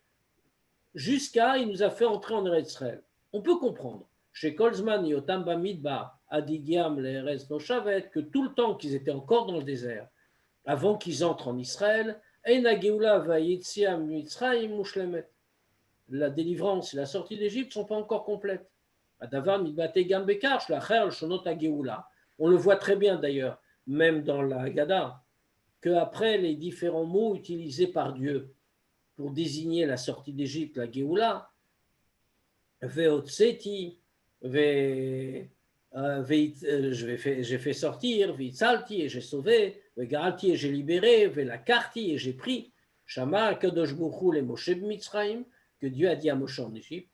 Speaker 2: Jusqu'à, il nous a fait entrer en Israël. On peut comprendre. Chez Kolzman, Yotam Bamidbar, Adigiam, les Eretz Noshavet, que tout le temps qu'ils étaient encore dans le désert, avant qu'ils entrent en Israël, Eina Geoula Vayitziam Mitzrayim Mushlemet. La délivrance et la sortie d'Égypte ne sont pas encore complètes. Adavar Midbate Gam Bekar, Shlacher, Shonot Geoula. On le voit très bien d'ailleurs, même dans la Haggadah, qu'après les différents mots utilisés par Dieu pour désigner la sortie d'Égypte, la Geoula, Veotseti, j'ai fait sortir, Vitzalti et j'ai sauvé, Vegaralti et j'ai libéré, Velakarti et j'ai pris, Shama Kadosh Bouchou les Moshe Mitzrayim, que Dieu a dit à Moshe en Égypte,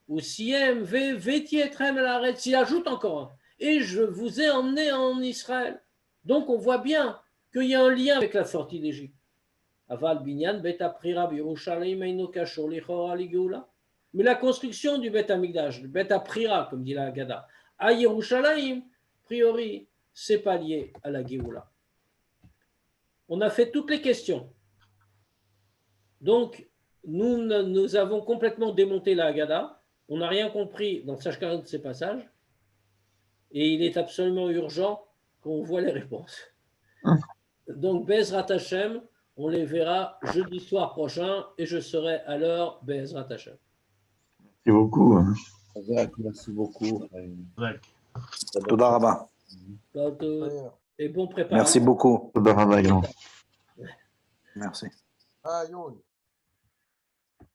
Speaker 2: ou Siem Vetietrem el Aretz, il ajoute encore un, et je vous ai emmené en Israël. Donc on voit bien qu'il y a un lien avec la sortie d'Égypte. Aval binyan bet aprira b'Yerushalayim eino kashor lichora li geoula. Mais la construction du Bet Amikdash, du Bet Aprira, comme dit la Haggadah, à Yerushalayim, a priori, c'est pas lié à la Géoula. On a fait toutes les questions. Donc, nous avons complètement démonté la Haggadah. On n'a rien compris dans chacun de ces passages. Et il est absolument urgent qu'on voit les réponses. Donc, Bezrat Hashem, on les verra jeudi soir prochain et je serai à l'heure Bezrat Hashem.
Speaker 6: Merci beaucoup.
Speaker 5: Merci beaucoup.
Speaker 6: Toda Rabba.
Speaker 2: Et bon préparation.
Speaker 5: Merci beaucoup.
Speaker 6: Toda Rabba, grand.
Speaker 5: Merci.
Speaker 7: Ah, Youn.